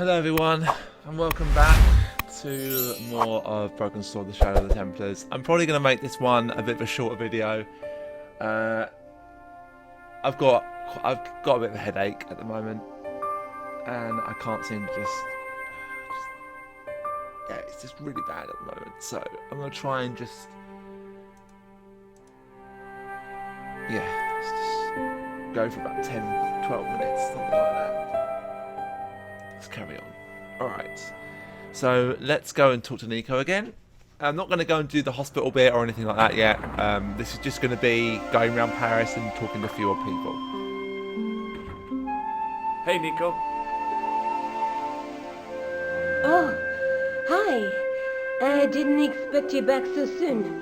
Hello everyone, and welcome back to more of Broken Sword, the Shadow of the Templars. I'm probably going to make this one a bit of a shorter video. I've got a bit of a headache at the moment, and I can't seem to yeah, it's just really bad at the moment. So I'm going to try and just let's just go for about 10, 12 minutes, something like that. Let's carry on. Alright, so let's go and talk to Nico again. I'm not going to go and do the hospital bit or anything like that yet. This is just going to be going around Paris and talking to fewer people. Hey, Nico. Oh, hi. I didn't expect you back so soon.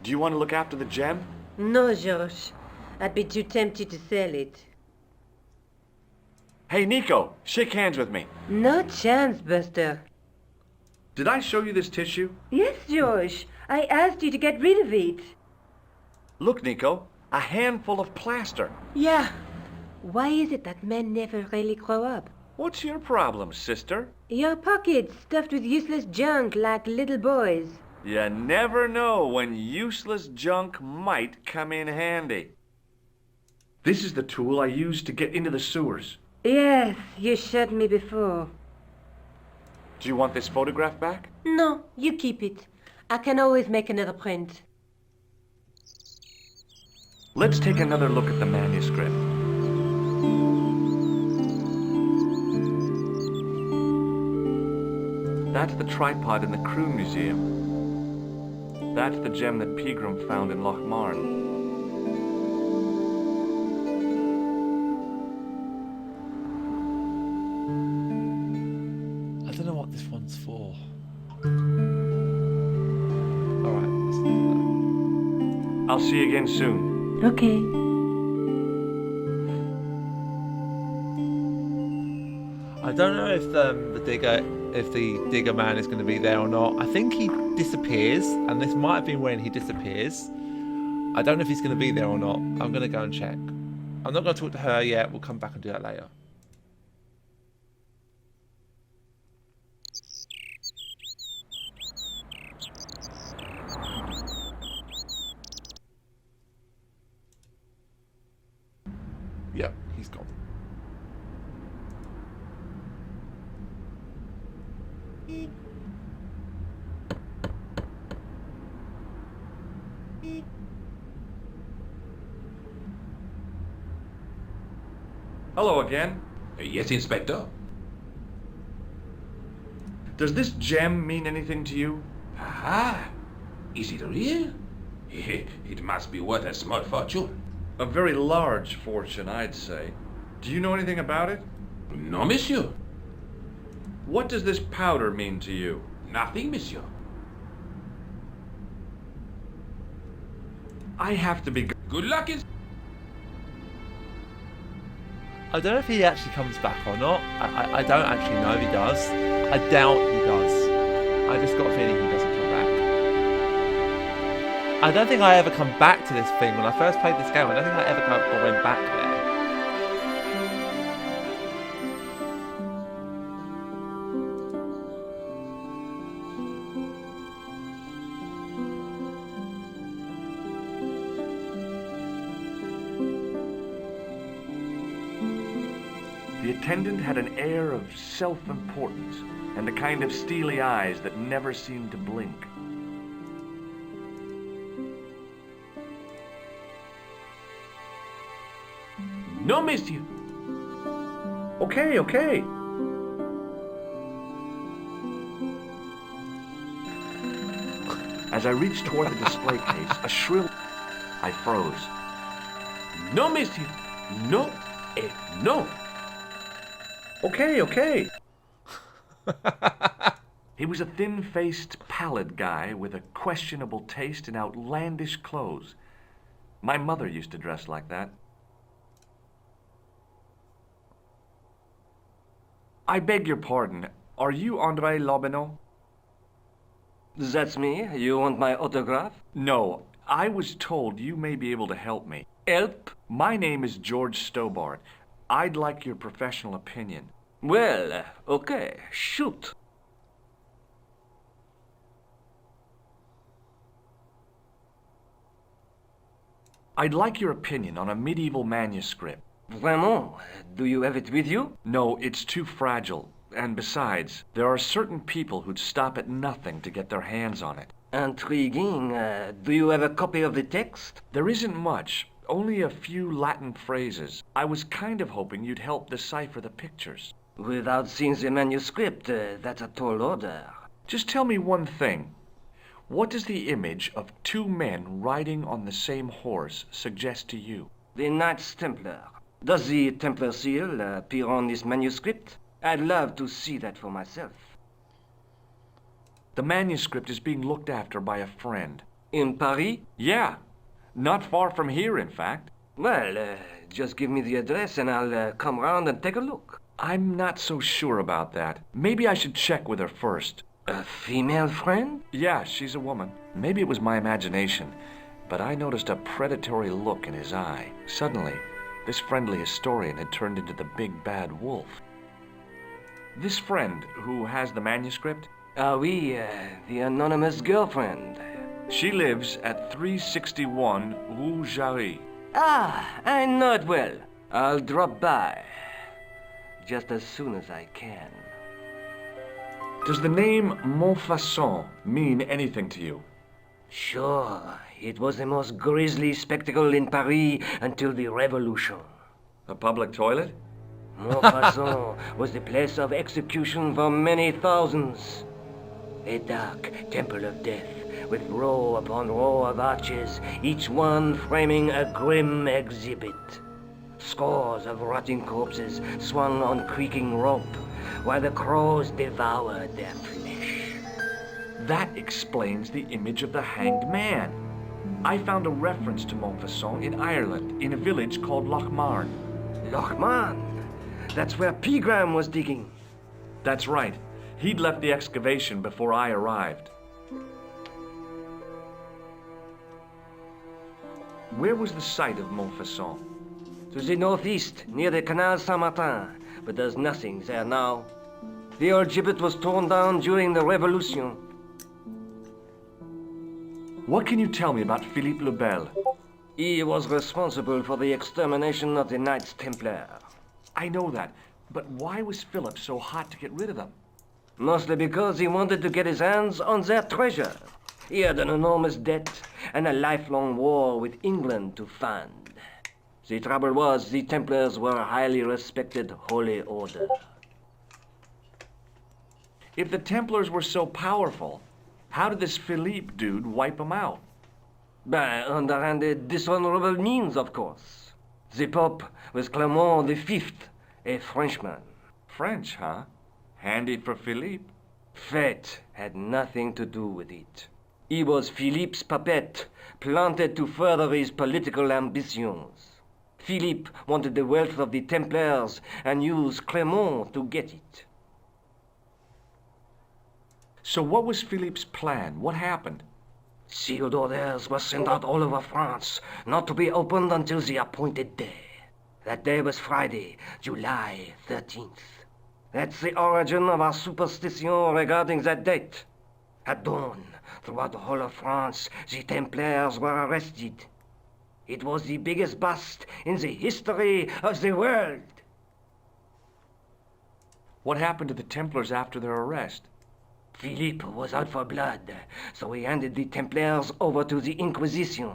Do you want to look after the gem? No, George. I'd be too tempted to sell it. Hey, Nico, shake hands with me. No chance, Buster. Did I show you this tissue? Yes, George. I asked you to get rid of it. Look, Nico, a handful of plaster. Yeah. Why is it that men never really grow up? What's your problem, sister? Your pockets stuffed with useless junk like little boys. You never know when useless junk might come in handy. This is the tool I used to get into the sewers. Yes, you showed me before. Do you want this photograph back? No, you keep it. I can always make another print. Let's take another look at the manuscript. That's the tripod in the Crew Museum. That's the gem that Pegram found in Lochmarn. I don't know what this one's for. Alright, let's do I'll see you again soon. Okay. that. I don't know if the digger man is going to be there or not. I think he disappears, and this might have been when he disappears. I don't know if he's going to be there or not. I'm going to go and check. I'm not going to talk to her yet. We'll come back and do that later. Yep, he's gone. Hello again. Yes, Inspector. Does this gem mean anything to you? Aha! Is it real? It must be worth a small fortune. A very large fortune, I'd say. Do you know anything about it? No, monsieur. What does this powder mean to you? Nothing, monsieur. I have to be... Good luck, I don't know if he actually comes back or not. I don't actually know if he does. I doubt he does. I just got a feeling he doesn't come back. I don't think I ever come back to this thing. When I first played this game, I don't think I ever went back there. The attendant had an air of self-importance and the kind of steely eyes that never seemed to blink. No, monsieur. Okay. As I reached toward the display case, a shrill... I froze. No, monsieur. No, no. Okay. He was a thin-faced, pallid guy with a questionable taste in outlandish clothes. My mother used to dress like that. I beg your pardon. Are you André Lobineau? That's me. You want my autograph? No, I was told you may be able to help me. Help? My name is George Stobbart. I'd like your professional opinion. Well, okay, shoot. I'd like your opinion on a medieval manuscript. Vraiment? Do you have it with you? No, it's too fragile. And besides, there are certain people who'd stop at nothing to get their hands on it. Intriguing. Do you have a copy of the text? There isn't much, only a few Latin phrases. I was kind of hoping you'd help decipher the pictures. Without seeing the manuscript, that's a tall order. Just tell me one thing. What does the image of two men riding on the same horse suggest to you? The Knights Templar. Does the Templar seal appear on this manuscript? I'd love to see that for myself. The manuscript is being looked after by a friend. In Paris? Yeah, not far from here, in fact. Well, just give me the address and I'll come round and take a look. I'm not so sure about that. Maybe I should check with her first. A female friend? Yeah, she's a woman. Maybe it was my imagination, but I noticed a predatory look in his eye. Suddenly, this friendly historian had turned into the big bad wolf. This friend who has the manuscript? Oui, the anonymous girlfriend. She lives at 361 Rue Jarry. Ah, I know it well. I'll drop by. Just as soon as I can. Does the name Montfaucon mean anything to you? Sure, it was the most grisly spectacle in Paris until the Revolution. A public toilet? Montfaucon was the place of execution for many thousands. A dark temple of death, with row upon row of arches, each one framing a grim exhibit. Scores of rotting corpses swung on creaking rope, while the crows devoured their flesh. That explains the image of the hanged man. I found a reference to Montfaucon in Ireland, in a village called Lochmarn. Lochmarn? That's where Pegram was digging. That's right. He'd left the excavation before I arrived. Where was the site of Montfaucon? To the northeast, near the Canal Saint-Martin, but there's nothing there now. The old gibbet was torn down during the Revolution. What can you tell me about Philippe le Bel? He was responsible for the extermination of the Knights Templar. I know that, but why was Philip so hot to get rid of them? Mostly because he wanted to get his hands on their treasure. He had an enormous debt and a lifelong war with England to fund. The trouble was, the Templars were a highly respected holy order. If the Templars were so powerful, how did this Philippe dude wipe them out? By underhanded, dishonorable means, of course. The Pope was Clement V, a Frenchman. French, huh? Handy for Philippe. Fate had nothing to do with it. He was Philippe's puppet, planted to further his political ambitions. Philippe wanted the wealth of the Templars and used Clement to get it. So what was Philippe's plan? What happened? Sealed orders were sent out all over France, not to be opened until the appointed day. That day was Friday, July 13th. That's the origin of our superstition regarding that date. At dawn, throughout the whole of France, the Templars were arrested. It was the biggest bust in the history of the world. What happened to the Templars after their arrest? Philippe was out for blood, so he handed the Templars over to the Inquisition.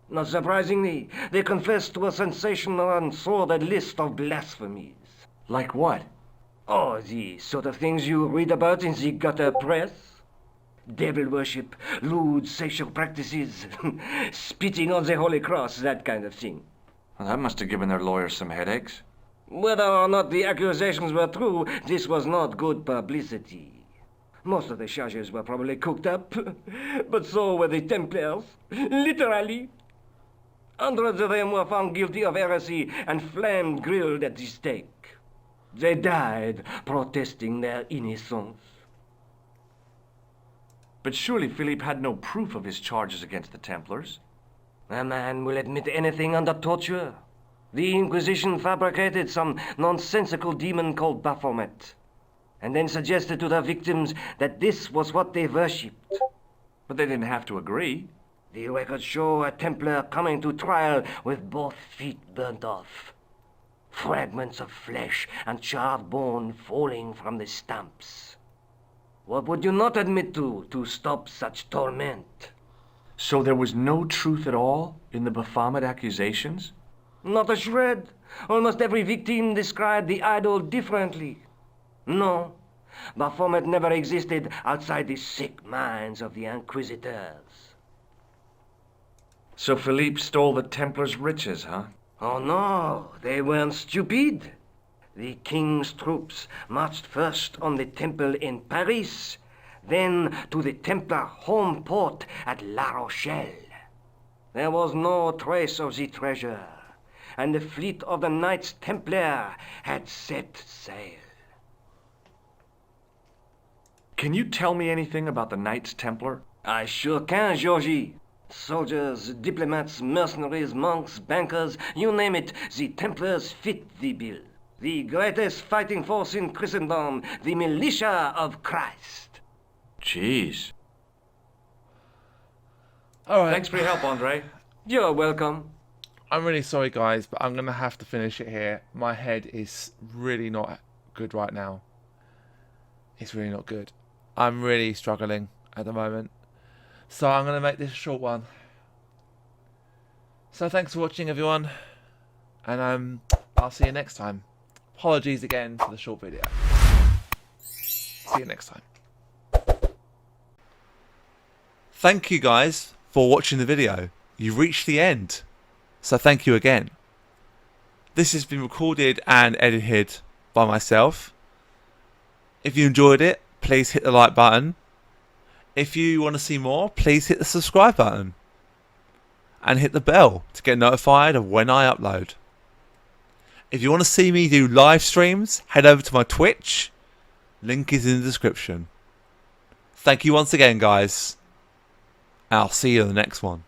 Not surprisingly, they confessed to a sensational and sordid list of blasphemies. Like what? Oh, the sort of things you read about in the gutter press. Devil worship, lewd sexual practices, spitting on the Holy Cross, that kind of thing. Well, that must have given their lawyers some headaches. Whether or not the accusations were true, this was not good publicity. Most of the charges were probably cooked up, but so were the Templars, literally. Hundreds of them were found guilty of heresy and flame-grilled at the stake. They died protesting their innocence. But surely Philippe had no proof of his charges against the Templars. A man will admit anything under torture. The Inquisition fabricated some nonsensical demon called Baphomet, and then suggested to their victims that this was what they worshipped. But they didn't have to agree. The records show a Templar coming to trial with both feet burnt off. Fragments of flesh and charred bone falling from the stumps. What would you not admit to stop such torment? So there was no truth at all in the Baphomet accusations? Not a shred. Almost every victim described the idol differently. No, Baphomet never existed outside the sick minds of the Inquisitors. So Philippe stole the Templars' riches, huh? Oh no, they weren't stupid. The king's troops marched first on the temple in Paris, then to the Templar home port at La Rochelle. There was no trace of the treasure, and the fleet of the Knights Templar had set sail. Can you tell me anything about the Knights Templar? I sure can, Georgie. Soldiers, diplomats, mercenaries, monks, bankers, you name it, the Templars fit the bill. The greatest fighting force in Christendom, the militia of Christ. Jeez. All right. Thanks for your help, Andre. You're welcome. I'm really sorry, guys, but I'm going to have to finish it here. My head is really not good right now. It's really not good. I'm really struggling at the moment. So I'm going to make this a short one. So thanks for watching, everyone. And I'll see you next time. Apologies again for the short video. See you next time. Thank you guys for watching the video. You've reached the end. So thank you again. This has been recorded and edited by myself. If you enjoyed it, please hit the like button. If you want to see more, please hit the subscribe button. And hit the bell to get notified of when I upload. If you want to see me do live streams, head over to my Twitch. Link is in the description. Thank you once again, guys. I'll see you in the next one.